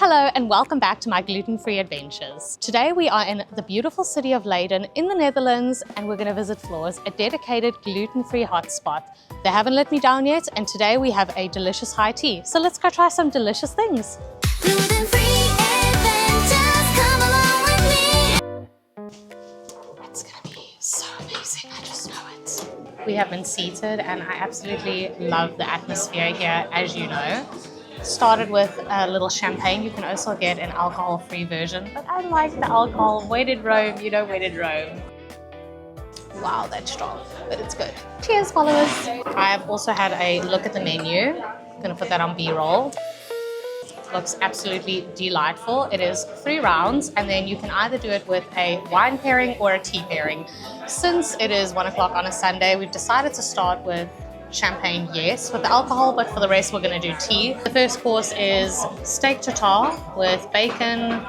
Hello and welcome back to my gluten-free adventures. Today we are in the beautiful city of Leiden in the Netherlands and we're going to visit Floors, a dedicated gluten-free hotspot. They haven't let me down yet and today we have a delicious high tea. So let's go try some delicious things. Gluten-free adventures, come along with me. It's going to be so amazing, I just know it. We have been seated and I absolutely love the atmosphere here, as you know. Started with a little champagne. You can also get an alcohol-free version, but I like the alcohol. Where did Rome? You know, where did Rome? Wow, that's strong, but it's good. Cheers, followers. I've also had a look at the menu. I'm gonna put that on B-roll. Looks absolutely delightful. It is 3 rounds, and then you can either do it with a wine pairing or a tea pairing. Since it is 1 o'clock on a Sunday, we've decided to start with champagne, yes, with the alcohol, but for the rest we're going to do tea. The first course is steak tartare with bacon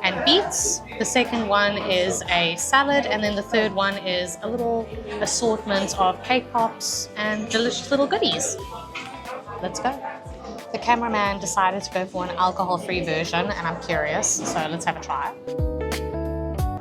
and beets. The second one is a salad, and then the third one is a little assortment of cake pops and delicious little goodies. Let's go. The cameraman decided to go for an alcohol-free version, and I'm curious, so let's have a try.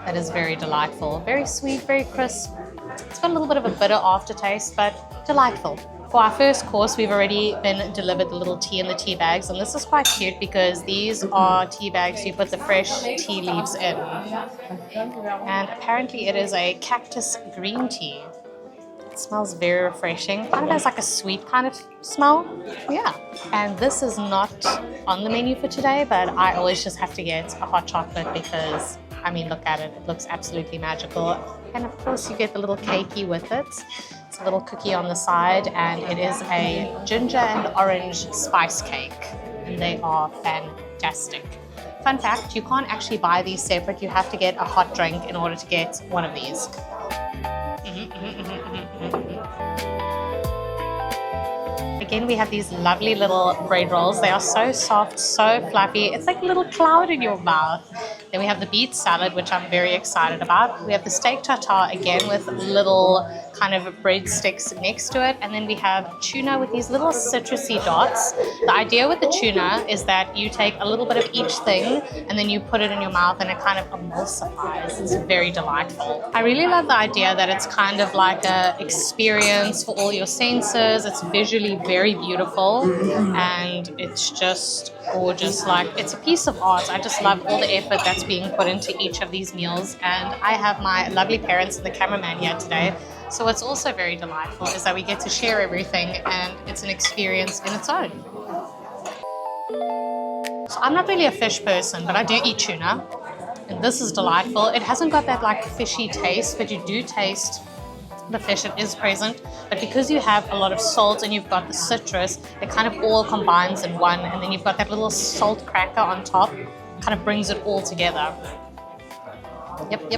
That is very delightful, very sweet, very crisp. It's got a little bit of a bitter aftertaste, but delightful. For our first course, we've already been delivered the little tea in the tea bags, and this is quite cute because these are tea bags you put the fresh tea leaves in. And apparently it is a cactus green tea. It smells very refreshing. Kind of has like a sweet kind of smell. Yeah. And this is not on the menu for today, but I always just have to get a hot chocolate because, I mean, look at it. It looks absolutely magical. And of course you get the little cakey with it. It's a little cookie on the side, and it is a ginger and orange spice cake. And they are fantastic. Fun fact, you can't actually buy these separate. You have to get a hot drink in order to get one of these. Again, we have these lovely little bread rolls. They are so soft, so fluffy. It's like a little cloud in your mouth. Then we have the beet salad, which I'm very excited about. We have the steak tartare, again, with little kind of breadsticks next to it. And then we have tuna with these little citrusy dots. The idea with the tuna is that you take a little bit of each thing and then you put it in your mouth and it kind of emulsifies. It's very delightful. I really love the idea that it's kind of like an experience for all your senses. It's visually very beautiful and it's just gorgeous. Like, it's a piece of art. I just love all the effort that's being put into each of these meals, and I have my lovely parents and the cameraman here today. So what's also very delightful is that we get to share everything and it's an experience in its own. So I'm not really a fish person, but I do eat tuna, and this is delightful. It hasn't got that like fishy taste, but you do taste the fish. It is present, but because you have a lot of salt and you've got the citrus, it kind of all combines in one, and then you've got that little salt cracker on top, kind of brings it all together. Yep.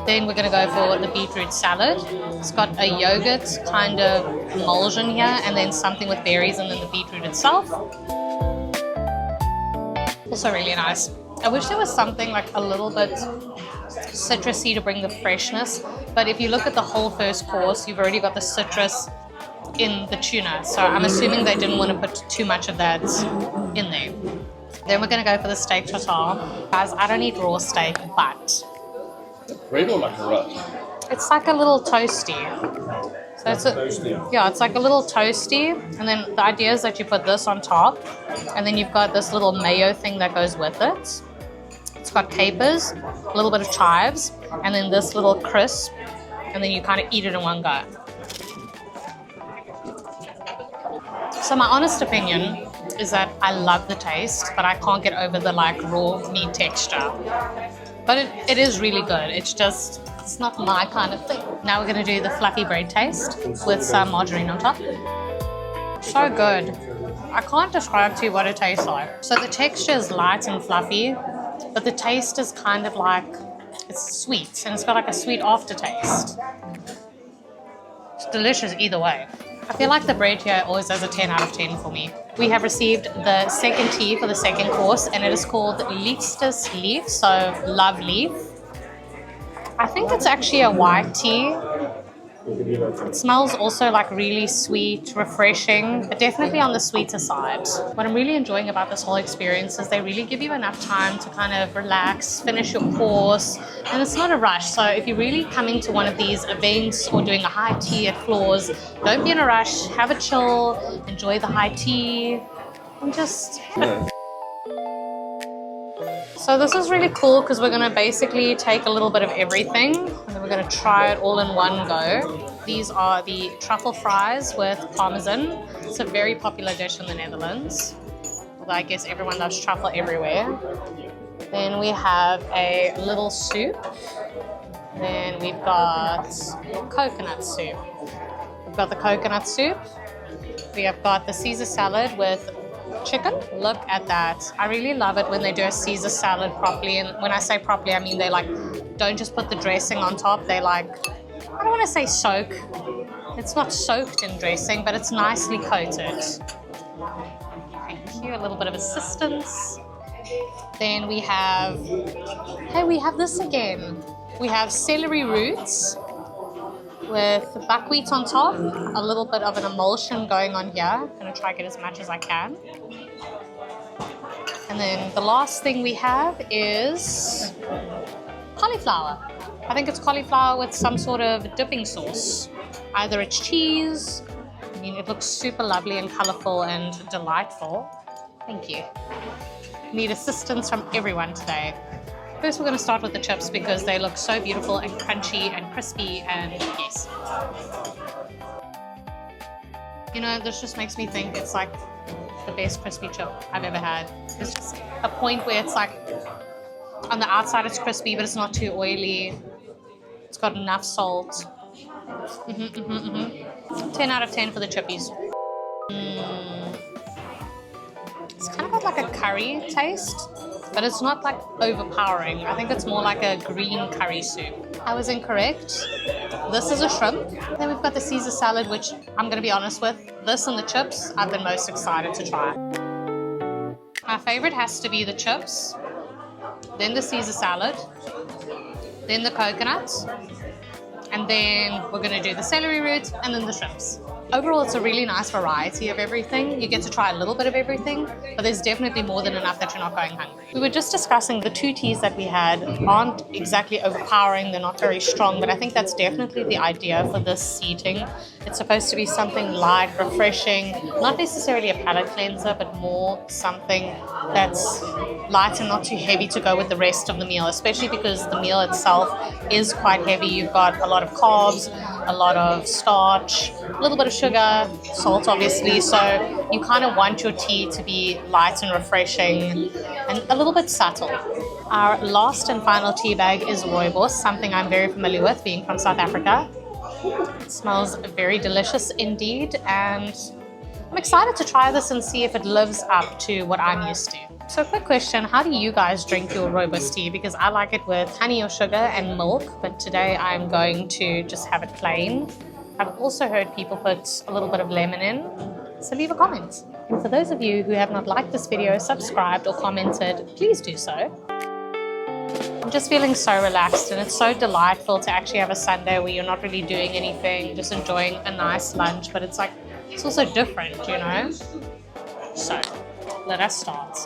Then we're going to go for the beetroot salad. It's got a yogurt kind of emulsion here, and then something with berries, and then the beetroot itself. Also really nice. I wish there was something like a little bit citrusy to bring the freshness, but if you look at the whole first course, you've already got the citrus in the tuna, so I'm assuming they didn't want to put too much of that in there. Then we're going to go for the steak tartare. Guys, I don't eat raw steak, but Great or like a rub? it's like a little toasty. So it's like a little toasty, and then the idea is that you put this on top, and then you've got this little mayo thing that goes with it. It's got capers, a little bit of chives, and then this little crisp, and then you kind of eat it in one go. So my honest opinion is that I love the taste, but I can't get over the like raw meat texture. But it is really good. It's just, it's not my kind of thing. Now we're going to do the fluffy bread taste with some margarine on top. So good. I can't describe to you what it tastes like. So the texture is light and fluffy, but the taste is kind of like, it's sweet, and it's got like a sweet aftertaste. It's delicious either way. I feel like the bread here always has a 10 out of 10 for me. We have received the second tea for the second course, and it is called Liefstes Leaf, so love leaf. I think it's actually a white tea. It smells also like really sweet, refreshing, but definitely on the sweeter side. What I'm really enjoying about this whole experience is they really give you enough time to kind of relax, finish your course, and it's not a rush. So if you're really coming to one of these events or doing a high tea at Floors, don't be in a rush, have a chill, enjoy the high tea, and just... So this is really cool because we're going to basically take a little bit of everything and then we're going to try it all in one go. These are the truffle fries with parmesan. It's a very popular dish in the Netherlands. Although I guess everyone loves truffle everywhere. Then we have a little soup. Then we've got coconut soup. We've got the coconut soup. We have got the Caesar salad with chicken. Look at that. I really love it when they do a Caesar salad properly. And when I say properly, I mean they like don't just put the dressing on top. They like, I don't want to say soak. It's not soaked in dressing, but it's nicely coated. Thank you. A little bit of assistance. Then we have, hey, we have this again. We have celery roots with buckwheat on top, a little bit of an emulsion going on here. I'm going to try to get as much as I can. And then the last thing we have is cauliflower. I think it's cauliflower with some sort of dipping sauce. Either it's cheese. I mean, it looks super lovely and colorful and delightful. Thank you. Need assistance from everyone today. First, we're going to start with the chips because they look so beautiful and crunchy and crispy and yes. You know, this just makes me think it's like the best crispy chip I've ever had. It's just a point where it's like on the outside it's crispy, but it's not too oily. It's got enough salt. 10 out of 10 for the chippies. It's kind of got like a curry taste, but it's not like overpowering. I think it's more like a green curry soup. I was incorrect. This is a shrimp. Then we've got the Caesar salad, which I'm going to be honest with, this and the chips I've been most excited to try. My favorite has to be the chips, then the Caesar salad, then the coconuts, and then we're going to do the celery root and then the shrimps. Overall, it's a really nice variety of everything. You get to try a little bit of everything, but there's definitely more than enough that you're not going hungry. We were just discussing the two teas that we had aren't exactly overpowering, they're not very strong, but I think that's definitely the idea for this seating. It's supposed to be something light, refreshing, not necessarily a palate cleanser, but more something that's light and not too heavy to go with the rest of the meal, especially because the meal itself is quite heavy. You've got a lot of carbs, a lot of starch, a little bit of sugar, salt obviously, so you kind of want your tea to be light and refreshing and a little bit subtle. Our last and final tea bag is rooibos, something I'm very familiar with being from South Africa. It smells very delicious indeed, and I'm excited to try this and see if it lives up to what I'm used to. So quick question, how do you guys drink your rooibos tea? Because I like it with honey or sugar and milk, but today I'm going to just have it plain. I've also heard people put a little bit of lemon in, so leave a comment. And for those of you who have not liked this video, subscribed or commented, please do so. I'm just feeling so relaxed and it's so delightful to actually have a Sunday where you're not really doing anything, just enjoying a nice lunch, but it's like, it's also different, you know? So, let us start.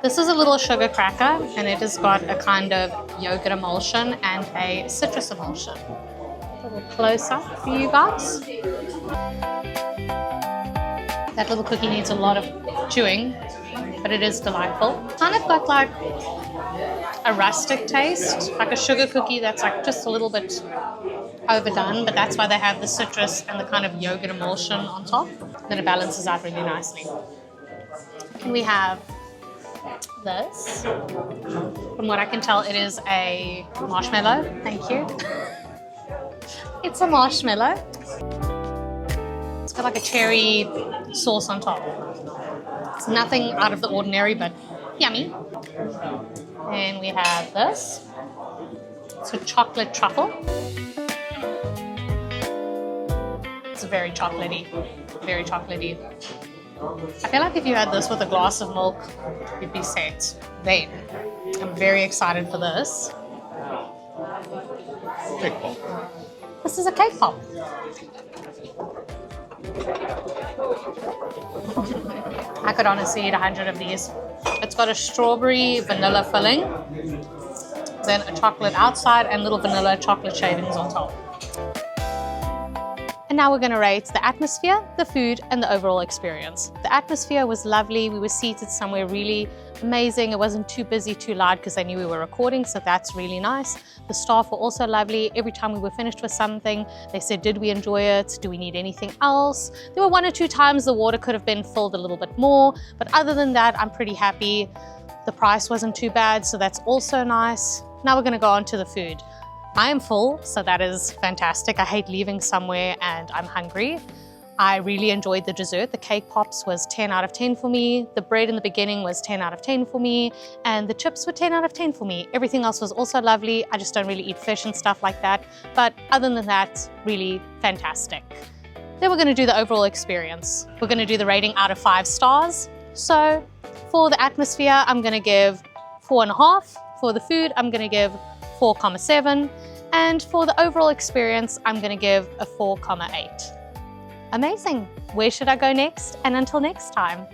This is a little sugar cracker and it has got a kind of yogurt emulsion and a citrus emulsion. A little close up for you guys. That little cookie needs a lot of chewing, but it is delightful. Kind of got like a rustic taste, like a sugar cookie that's like just a little bit overdone, but that's why they have the citrus and the kind of yogurt emulsion on top. Then it balances out really nicely. And we have this. From what I can tell, it is a marshmallow. Thank you. It's a marshmallow. It's got like a cherry sauce on top. It's nothing out of the ordinary, but yummy. And we have this. It's a chocolate truffle. It's very chocolatey, very chocolatey. I feel like if you had this with a glass of milk, you'd be set. Then, I'm very excited for this. Big pop. This is a cake pop. I could honestly eat 100 of these. It's got a strawberry vanilla filling, then a chocolate outside and little vanilla chocolate shavings on top. And now we're going to rate the atmosphere, the food, and the overall experience. The atmosphere was lovely. We were seated somewhere really amazing. It wasn't too busy, too loud because they knew we were recording, so that's really nice. The staff were also lovely. Every time we were finished with something, they said, did we enjoy it? Do we need anything else? There were 1 or 2 times the water could have been filled a little bit more, but other than that, I'm pretty happy. The price wasn't too bad, so that's also nice. Now we're going to go on to the food. I am full, so that is fantastic. I hate leaving somewhere and I'm hungry. I really enjoyed the dessert. The cake pops was 10 out of 10 for me. The bread in the beginning was 10 out of 10 for me. And the chips were 10 out of 10 for me. Everything else was also lovely. I just don't really eat fish and stuff like that. But other than that, really fantastic. Then we're gonna do the overall experience. We're gonna do the rating out of 5 stars. So for the atmosphere, I'm gonna give 4.5. For the food, I'm gonna give 4.7. And for the overall experience, I'm gonna give a 4.8. Amazing. Where should I go next? And until next time.